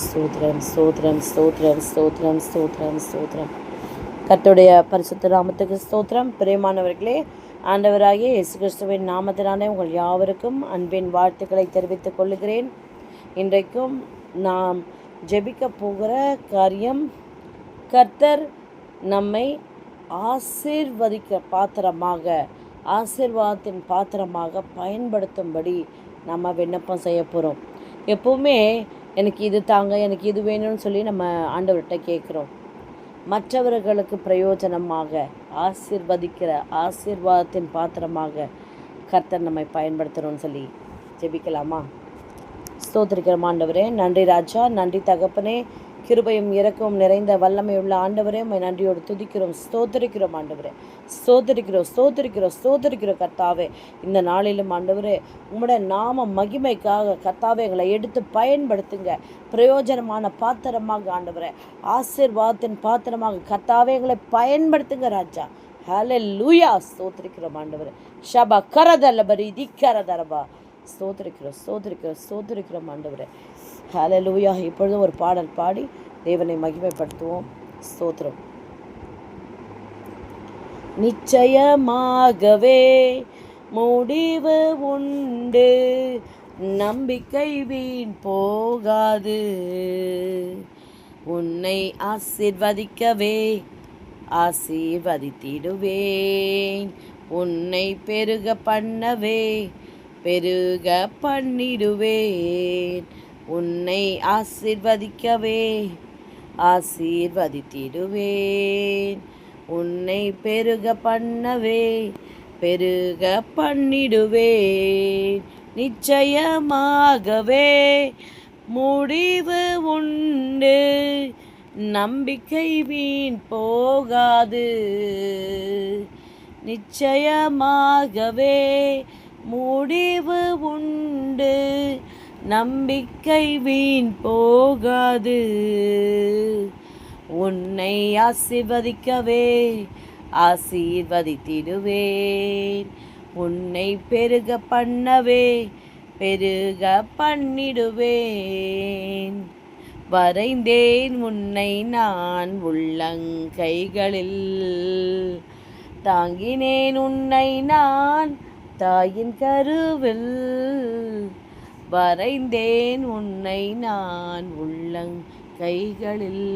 ஸ்தோத்திரம் ஸ்தோத்திரம் ஸ்தோத்திரம் ஸ்தோத்திரம் ஸ்தோத்திரம் ஸ்தோத்திரம். கர்த்தருடைய பரிசுத்த நாமத்துக்கு ஸ்தோத்திரம். பிரியமானவர்களே, ஆண்டவராகிய இயேசு கிறிஸ்துவின் நாமத்தினாலே உங்கள் யாவருக்கும் அன்பின் வாழ்த்துக்களை தெரிவித்துக் கொள்கிறேன். இன்றைக்கும் நாம் ஜெபிக்க போகிற காரியம், கர்த்தர் நம்மை ஆசீர்வாதத்தின் பாத்திரமாக பயன்படுத்தும்படி நம்ம விண்ணப்பம் செய்ய போகிறோம். எப்போவுமே எனக்கு இது தாங்க, எனக்கு இது வேணும்னு சொல்லி நம்ம ஆண்டவர்கிட்ட கேட்குறோம். மற்றவர்களுக்கு பிரயோஜனமாக ஆசீர்வாதத்தின் பாத்திரமாக கர்த்தர் நம்மை பயன்படுத்தணும்னு சொல்லி ஜெபிக்கலாமா? ஸ்தோத்திரிக்கிறோம் ஆண்டவரே. நன்றி ராஜா, நன்றி தகப்பனே. கிருபையும் இரக்கமும் நிறைந்த வல்லமையுள்ள ஆண்டவரே, உம்மை நன்றியோடு துதிக்கிறோம், ஸ்தோத்திரிக்கிறோம் ஆண்டவரே. ஸ்தோத்திரிக்கிறோம் கர்த்தாவே. இந்த நாளிலும் ஆண்டவரே, உம்முடைய நாம மகிமைக்காக கர்த்தாவே எங்களை எடுத்து பயன்படுத்துங்க. பிரயோஜனமான பாத்திரமாக ஆண்டவரே, ஆசீர்வாதத்தின் பாத்திரமாக கர்த்தாவே எங்களை பயன்படுத்துங்க ராஜா. ஹல்லேலூயா. ஸ்தோத்திரிக்கிறோம் ஆண்டவரே. ஷபா கரதலபரி திக்கரதரபா. ஸ்தோத்திரிக்கிறோம் ஆண்டவரே. ஹல்லேலூயா. இப்பொழுதும் ஒரு பாடல் பாடி தேவனை மகிமைப்படுத்துவோம். ஸ்தோத்திரம். நிச்சயமாகவே முடிவு உண்டு, நம்பிக்கை வீண் போகாது. உன்னை ஆசீர்வதித்திடுவேன். உன்னை பெருக பண்ணிடுவேன். உன்னை ஆசீர்வதித்திடுவேன். உன்னை பெருக பண்ணிடுவேன். நிச்சயமாகவே முடிவு உண்டு, நம்பிக்கை வீண் போகாது. நிச்சயமாகவே முடிவு உண்டு, நம்பிக்கை வீண் போகாது. உன்னை ஆசீர்வதித்திடுவேன். உன்னை பெருக பண்ணிடுவேன். வரைந்தேன் உன்னை நான் உள்ளங்கைகளில், தாங்கினேன் உன்னை நான் தாயின் கருவில். வரைந்தேன் உன்னை நான் உள்ளங்கைகளில்,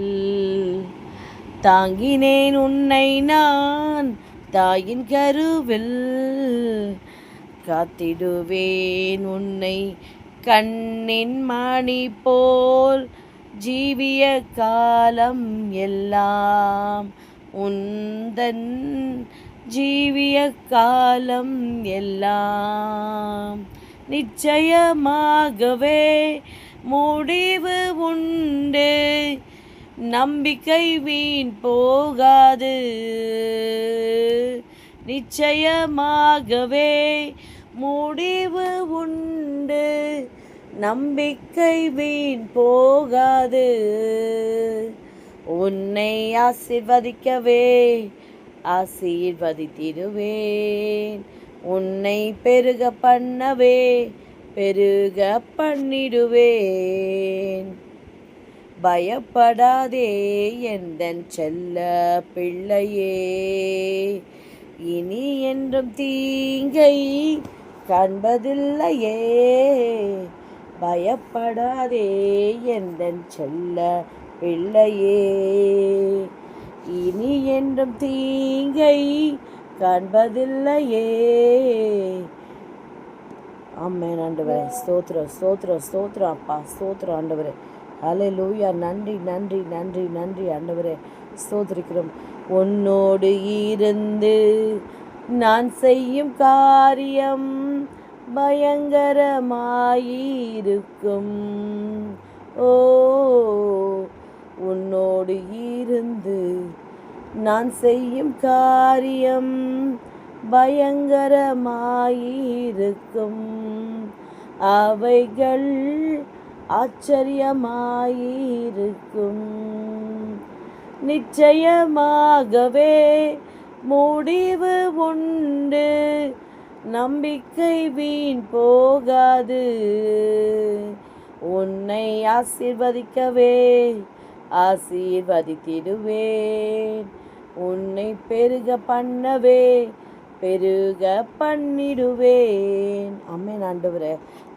தாங்கினேன் உன்னை நான் தாயின் கருவில். காத்திடுவேன் உன்னை கண்ணின் மணி போல் ஜீவிய காலம் எல்லாம். உந்தன் ஜீவிய காலம் எல்லாம். நிச்சயமாகவே முடிவு உண்டு, நம்பிக்கை வீண் போகாது. நிச்சயமாகவே முடிவு உண்டு, நம்பிக்கை வீண் போகாது. உன்னை ஆசீர்வதித்திடுவேன். உன்னை பெருக பண்ணிடுவேன். பயப்படாதே எந்தன் செல்ல பிள்ளையே, இனி என்றும் தீங்கை காண்பதில்லையே. பயப்படாதே எந்தன் செல்ல பிள்ளையே, இனி என்றும் தீங்கை காண்பதில்லையே. ஆமென் ஆண்டவரே. ஸ்தோத்திரம் அப்பா. ஸ்தோத்திரம் ஆண்டவரே. ஹல்லேலூயா. நன்றி ஆண்டவரே. ஸ்தோத்திரிக்கிறோம். உன்னோடு இருந்து நான் செய்யும் காரியம் பயங்கரமாயிருக்கும். ஓ, உன்னோடு இருந்து நான் செய்யும் காரியம் பயங்கரமாயிருக்கும். அவைகள் ஆச்சரியமாயிருக்கும். நிச்சயமாகவே முடிவு உண்டு, நம்பிக்கை வீண் போகாது. உன்னை ஆசீர்வதிக்கவே ஆசீர்வதித்திடுவேன். உன்னை பெருக பண்ணவே பெருக பண்ணிடுவேன். ஆமென் ஆண்டவரே,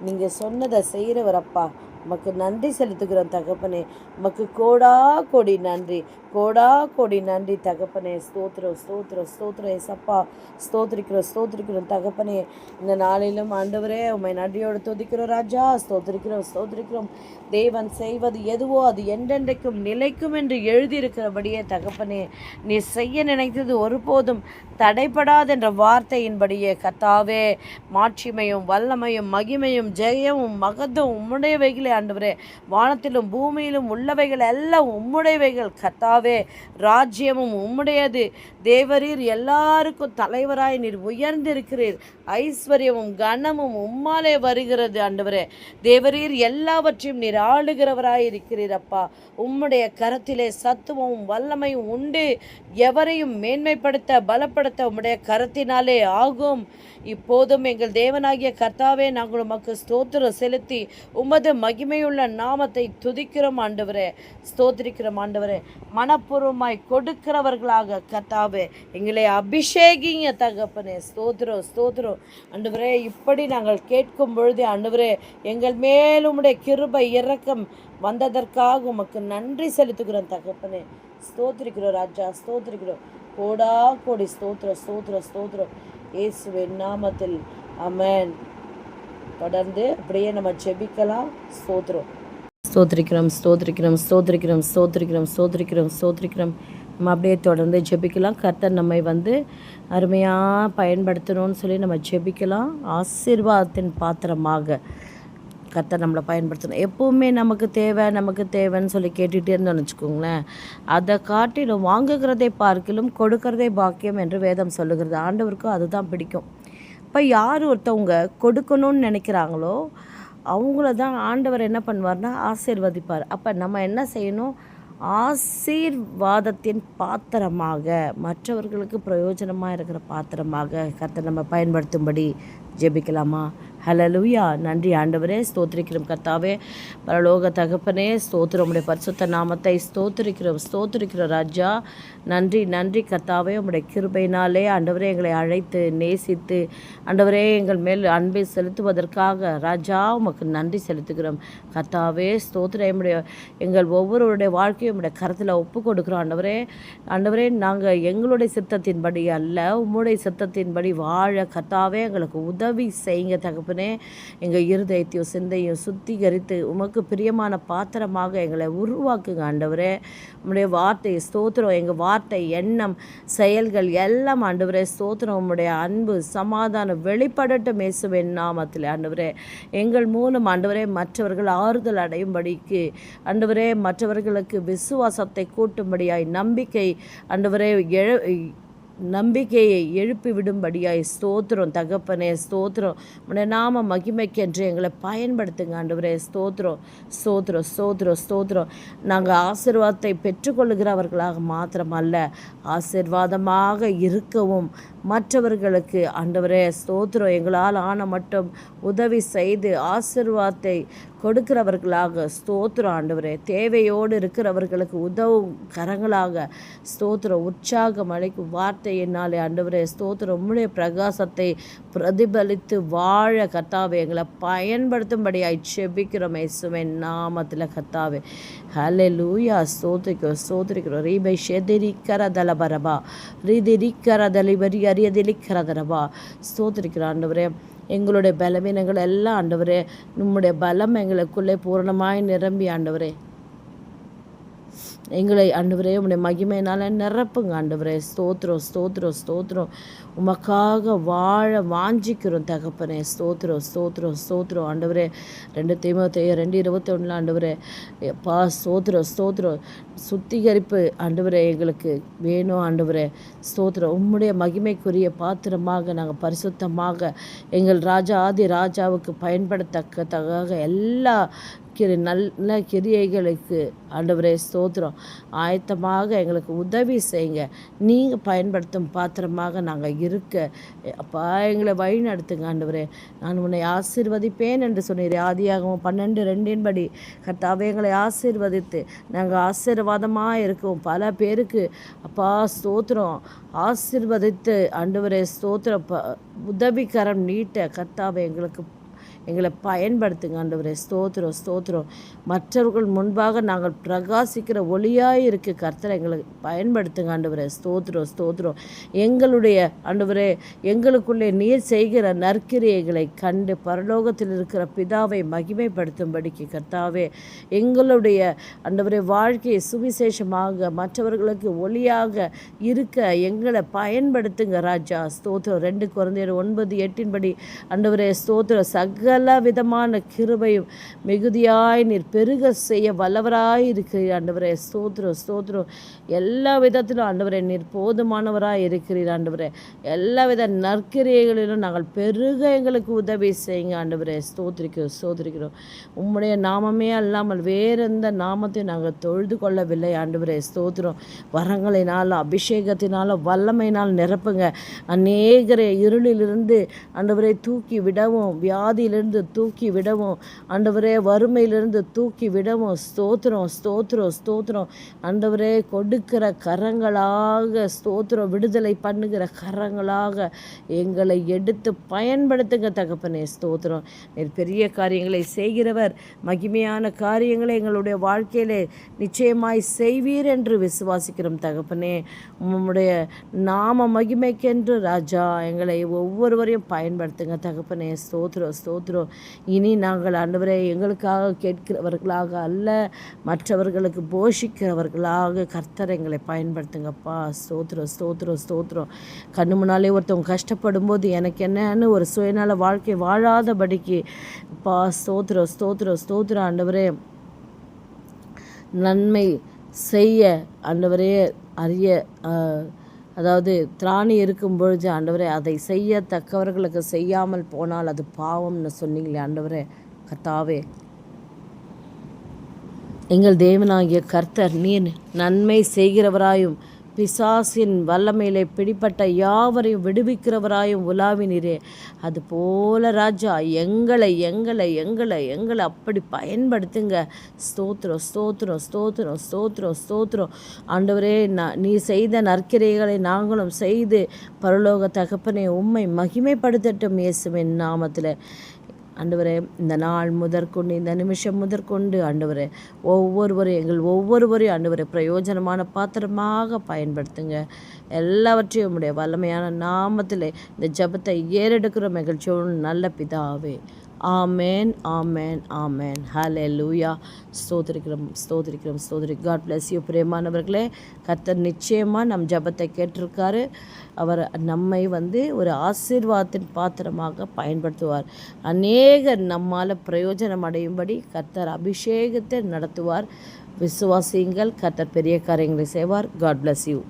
நீங்கள் சொன்னதை செய்கிறவரப்பா, உமக்கு நன்றி செலுத்துகிறோம் தகப்பனே. உமக்கு கோடா கோடி நன்றி, கோடா கோடி நன்றி தகப்பனே. ஸ்தோத்திரம் ஸ்தோத்திரம் ஸ்தோத்திரம் ஏசப்பா. ஸ்தோத்திரிக்கிறோம் தகப்பனே. இந்த நாளிலும் ஆண்டவரே உம்மை நன்றியோடு துதிக்கிறோம் ராஜா. ஸ்தோத்திரிக்கிறோம். தேவன் செய்வது எதுவோ அது என்றென்றைக்கும் நிலைக்கும் என்று எழுதியிருக்கிறபடியே தகப்பனே, நீ செய்ய நினைத்தது ஒருபோதும் தடைப்படாது என்ற வார்த்தையின்படியே கர்த்தாவே, மாட்சிமையும் வல்லமையும் மகிமையும் ஜெயமும் மகத்தும் உம்முடையவைகளே ஆண்டவரே. வானத்திலும் பூமியிலும் உள்ளவைகள் எல்லாம் உம்முடையவைகள் கர்த்தாவே. ராஜ்யமும் உம்முடையது. தேவரீர் எல்லாருக்கும் தலைவராய் நீர் உயர்ந்திருக்கிறீர். ஐஸ்வர்யமும் கனமும் உம்மாலே வருகிறது ஆண்டவரே. தேவரீர் எல்லாவற்றையும் நீர் ஆளுகிறவராய் இருக்கிறீர் அப்பா. உம்முடைய கரத்திலே சத்துவமும் வல்லமையும் உண்டு. எவரையும் மேன்மைப்படுத்த பலப்படுத்த உம்முடைய கரத்தினாலே ஆகும். இப்போதும் எங்கள் தேவனாகிய கர்த்தாவே, நாங்கள் உமக்கு ஸ்தோத்திரம் செலுத்தி உமது மகிமையுள்ள நாமத்தை துதிக்கிறோம் ஆண்டவரே. ஸ்தோத்திரிக்கிறோம் ஆண்டவரே. மனப்பூர்வமாய் கொடுக்கிறவர்களாக கர்த்தாவே எங்களை அபிஷேகிங்க தகப்பனே. ஸ்தோத்திரம் ஆண்டவரே. இப்படி நாங்கள் கேட்கும் பொழுது ஆண்டவரே, எங்கள் மேல் உம்முடைய கிருபை இரக்கம் வந்ததற்காக உமக்கு நன்றி செலுத்துகிறோம் தகப்பனே. ஸ்தோத்திரிக்கிறோம் ராஜா. ஸ்தோத்திரிக்கிறோம். கோடா கோடி ஸ்தோத்திரம் இயேசுவின் நாமத்தில் ஆமென். தொடர்ந்து அப்படியே நம்ம ஜெபிக்கலாம். ஸ்தோத்திரிக்கிறோம். நம்ம அப்படியே தொடர்ந்து ஜெபிக்கலாம். கர்த்தர் நம்மை அருமையாக பயன்படுத்தணும்னு சொல்லி நம்ம ஜெபிக்கலாம். ஆசீர்வாதத்தின் பாத்திரமாக கர்த்தர் நம்மளை பயன்படுத்தணும். எப்போவுமே நமக்கு தேவைன்னு சொல்லி கேட்டுகிட்டே இருந்தோம்னு வச்சுக்கோங்களேன், அதை காட்டிலும் வாங்குகிறதை பார்க்கிலும் கொடுக்கறதே பாக்கியம் என்று வேதம் சொல்லுகிறது. ஆண்டவருக்கும் அதுதான் பிடிக்கும். இப்போ யார் ஒருத்தவங்க கொடுக்கணும்னு நினைக்கிறாங்களோ அவங்கள தான் ஆண்டவர் என்ன பண்ணுவார்னா ஆசீர்வதிப்பார். அப்போ நம்ம என்ன செய்யணும்? ஆசீர்வாதத்தின் பாத்திரமாக, மற்றவர்களுக்கு பிரயோஜனமாக இருக்கிற பாத்திரமாக கர்த்தர் நம்ம பயன்படுத்தும்படி ஜெபிக்கலாமா? ஹல்லேலூயா. நன்றி ஆண்டவரே. ஸ்தோத்திரிக்கிறோம் கர்த்தாவே. பரலோக தகப்பனே, ஸ்தோத்திரம். உம்முடைய பரிசுத்த நாமத்தை ஸ்தோத்திரிக்கிறோம் ராஜா. நன்றி கர்த்தாவே. உம்முடைய கிருபையினாலே ஆண்டவரே எங்களை அழைத்து நேசித்து ஆண்டவரே எங்கள் மேல் அன்பை செலுத்துவதற்காக ராஜா உமக்கு நன்றி செலுத்துகிறோம் கர்த்தாவே. ஸ்தோத்திரம். எங்கள் ஒவ்வொருவருடைய வாழ்க்கையும் உம்முடைய கரத்தில் ஒப்பு கொடுக்குறோம் ஆண்டவரே. நாங்கள் எங்களுடைய சித்தத்தின்படி அல்ல, உம்முடைய சித்தத்தின்படி வாழ கர்த்தாவே எங்களுக்கு உதவி செய்யுங்க தகப்பனே. எங்கள் இருதயத்தையும் சிந்தையும் சுத்திகரித்து உமக்கு பிரியமான பாத்திரமாக எங்களை உருவாக்குங்க ஆண்டவரே. உம்முடைய வார்த்தை ஸ்தோத்திரம். எங்கள் வார்த்தை, எண்ணம், செயல்கள் எல்லாம் ஆண்டவரே ஸ்தோத்திரம். உம்முடைய அன்பு சமாதானம் வெளிப்படட்டும் இயேசுவின் நாமத்தில் ஆண்டவரே. எங்கள் மூலம் ஆண்டவரே மற்றவர்கள் ஆறுதல் அடையும்படிக்கு ஆண்டவரே, மற்றவர்களுக்கு விசுவாசத்தை கூட்டும்படியாய் நம்பிக்கை ஆண்டவரே நம்பிக்கையை எழுப்பி விடும்படியாய் ஸ்தோத்திரம் தகப்பனே. ஸ்தோத்திரம். உடைய நாம மகிமைக்கென்று எங்களை பயன்படுத்துங்க ஆண்டவரே. ஸ்தோத்திரம். நாங்கள் ஆசீர்வாதத்தை பெற்றுக்கொள்ளுகிறவர்களாக மாத்திரமல்ல, ஆசீர்வாதமாக இருக்கவும் மற்றவர்களுக்கு ஆண்டவரே ஸ்தோத்திரம் எங்களால் ஆன மட்டும் உதவி செய்து ஆசீர்வாதத்தை கொடுக்கிறவர்களாக ஸ்தோத்திரம் ஆண்டவரே. தேவையோடு இருக்கிறவர்களுக்கு உதவும் கரங்களாக ஸ்தோத்திரம். உற்சாகம் அளிக்கும் வார்த்தையினாலே ஆண்டவரே ஸ்தோத்திரம். உம்முடைய பிரகாசத்தை பிரதிபலித்து வாழ கர்த்தாவே எங்களை பயன்படுத்தும்படியாய் செபிக்கிறோம் இயேசுவின் நாமத்தில் கர்த்தாவே. ஹல்லேலூயா. ஸ்தோத்திரிக்கிறோம். ரீபை ஷெதிரிக்கரதலபரபா ரீதிரிக்கரதலிபரி அரியதிலிக்கரதரபா. ஸ்தோத்திரிக்கிறோம் ஆண்டவரே. எங்களுடைய பலவீனங்கள் எல்லாம் ஆண்டவரே நம்முடைய பலம் எங்களுக்குள்ளே பூரணமாய் நிரம்பி ஆண்டவரே எங்களை ஆண்டவரே உம்முடைய மகிமையினால் நிரப்புங்க ஆண்டவரே. ஸ்தோத்திரம். உமக்காக வாழ வாஞ்சிக்கிறோம் தகப்பனே. ஸ்தோத்திரம் ஆண்டவரே. 2 தீமோத்தேயு 2:21 ஆண்டவரே பா ஸ்தோத்திரம். சுத்திகரிப்பு ஆண்டவரே எங்களுக்கு வேணும் ஆண்டவரே. ஸ்தோத்திரம். உம்முடைய மகிமைக்குரிய பாத்திரமாக நாங்கள் பரிசுத்தமாக எங்கள் ராஜாவுக்கு பயன்படத்தக்கதாக எல்லா நல்ல கிரியைகளுக்கு ஆண்டவரே ஸ்தோத்திரம் ஆயத்தமாக எங்களுக்கு உதவி செய்யுங்க. நீங்கள் பயன்படுத்தும் பாத்திரமாக நாங்கள் இருக்க அப்பா எங்களை வழி நடத்துங்க ஆண்டவரே. நான் உன்னை ஆசீர்வதிப்பேன் என்று சொன்னீர். ஆதியாகமம் 12:2 கர்த்தாவே எங்களை ஆசீர்வதித்து நாங்கள் ஆசீர்வாதமாக இருக்கோம். பல பேருக்கு அப்பா ஸ்தோத்திரம் ஆசீர்வதித்து ஆண்டவரே ஸ்தோத்திரம் உதவிக்கரம் நீட்ட கர்த்தாவே எங்களை பயன்படுத்துங்க ஆண்டவரே. ஸ்தோத்திரம் ஸ்தோத்திரம். மற்றவர்கள் முன்பாக நாங்கள் பிரகாசிக்கிற ஒளியாய் இருக்கு கர்த்தரை எங்களுக்கு பயன்படுத்துங்க ஆண்டவரே. ஸ்தோத்திரம் ஸ்தோத்திரம். எங்களுடைய ஆண்டவரே எங்களுக்குள்ளே நீர் செய்கிற நற்கிரியைகளை கண்டு பரலோகத்தில் இருக்கிற பிதாவை மகிமைப்படுத்தும்படிக்கு கர்த்தாவே எங்களுடைய ஆண்டவரே வாழ்க்கையை சுவிசேஷமாக மற்றவர்களுக்கு ஒளியாக இருக்க எங்களை பயன்படுத்துங்க ராஜா. ஸ்தோத்திரம். 2 கொரிந்தியர் 9:8 ஆண்டவரே ஸ்தோத்திரம். சகல விதமான கிருபையும் மிகுதியாய் நீர் பெருக செய்ய வல்லவராய் இருக்கிறீர் ஆண்டவரே. ஸ்தோத்திரம் ஸ்தோத்திரம். எல்லா விதத்திலும் ஆண்டவரே நீர் போதுமானவராய் இருக்கிறீர் ஆண்டவரே. எல்லா வித நற்கிரியைகளிலும் நாங்கள் பெருக எங்களுக்கு உதவி செய்யுங்க ஆண்டவரே. ஸ்தோத்திரிக்கிறோம். உம்முடைய நாமமே அல்லாமல் வேறெந்த நாமத்தையும் நாங்கள் தொழுது கொள்ளவில்லை ஆண்டவரே. ஸ்தோத்திரம். வரங்களினாலும் அபிஷேகத்தினாலும் வல்லமையினால் நிரப்புங்க. அநேகரை இருளிலிருந்து ஆண்டவரை தூக்கி விடவும், வியாதியிலிருந்து தூக்கி விடவும், ஆண்டவரே வறுமையிலிருந்து தூக்கி விடவும். ஸ்தோத்திரம் ஸ்தோத்திரம் ஸ்தோத்திரம். ஆண்டவரே கொடுக்கிற கரங்களாக ஸ்தோத்திரம், விடுதலை பண்ணுகிற கரங்களாக எங்களை எடுத்து பயன்படுத்துங்க தகப்பனே. ஸ்தோத்திரம். நீர் பெரிய காரியங்களை செய்கிறவர். மகிமையான காரியங்களை எங்களுடைய வாழ்க்கையிலே நிச்சயமாய் செய்வீர் என்று விசுவாசிக்கிறோம் தகப்பனே. உம்முடைய நாம மகிமைக்கென்று ராஜா எங்களை ஒவ்வொருவரையும் பயன்படுத்துங்க தகப்பனே. ஸ்தோத்திரம் ஸ்தோத்திரம். இனி நாங்கள் ஆண்டவரே எங்களுக்காக கேட்கிறவர்களாக அல்ல, மற்றவர்களுக்கு போஷிக்கிறவர்களாக கர்த்தர் எங்களை பயன்படுத்துங்கப்பா. ஸ்தோத்திரம் ஸ்தோத்திரம் ஸ்தோத்திரம். கண்ணு முன்னாலே ஒருத்தவங்க கஷ்டப்படும் போது எனக்கு என்னன்னு ஒரு சுயநல வாழ்க்கை வாழாதபடிக்கு பா ஸ்தோத்திரம் ஸ்தோத்திரம் ஸ்தோத்திரம். ஆண்டவரே நன்மை செய்ய ஆண்டவரே அறிய அதாவது திராணி இருக்கும் பொழுது ஆண்டவரே அதை செய்யத்தக்கவர்களுக்கு செய்யாமல் போனால் அது பாவம்னு சொன்னீங்களே ஆண்டவரே. கர்த்தாவே எங்கள் தேவனாகிய கர்த்தர் நீர் நன்மை செய்கிறவராயும் பிசாசின் வல்லமையிலே பிடிப்பட்ட யாவரையும் விடுவிக்கிறவராயும் உலாவினீரே. அதுபோல ராஜா எங்களை எங்களை எங்களை எங்களை அப்படி பயன்படுத்துங்க. ஸ்தோத்திரம் ஸ்தோத்திரம் ஸ்தோத்திரம் ஸ்தோத்திரம் ஸ்தோத்திரம். ஆண்டவரே நீ செய்த நற்கிரைகளை நாங்களும் செய்து பரலோக தகப்பனே உம்மை மகிமைப்படுத்தட்டும் இயேசுவின் நாமத்தில். ஆண்டவரே இந்த நாள் முதற்கொண்டு இந்த நிமிஷம் முதற்கொண்டு ஆண்டவரே எங்கள் ஒவ்வொருவரையும் ஆண்டவரே பிரயோஜனமான பாத்திரமாக பயன்படுத்துங்க. எல்லாவற்றையும் உம்முடைய வல்லமையான நாமத்தில் இந்த ஜெபத்தை ஏறெடுக்கிறோம் மகிழ்ச்சியோடு நல்ல பிதாவே. ஆமேன் ஆமேன் ஆமேன். ஹல்லேலூயா. ஸ்தோத்திரிக்கிறோம். God bless you. பிரியமானவர்களே, கர்த்தர் நிச்சயமாக நம் ஜெபத்தை கேட்டிருக்காரு. அவர் நம்மை ஒரு ஆசீர்வாதத்தின் பாத்திரமாக பயன்படுத்துவார். அநேகர் நம்மால் பிரயோஜனம் அடையும்படி கர்த்தர் அபிஷேகத்தை நடத்துவார். விசுவாசியுங்கள். கர்த்தர் பெரிய காரியங்களை செய்வார். God bless you.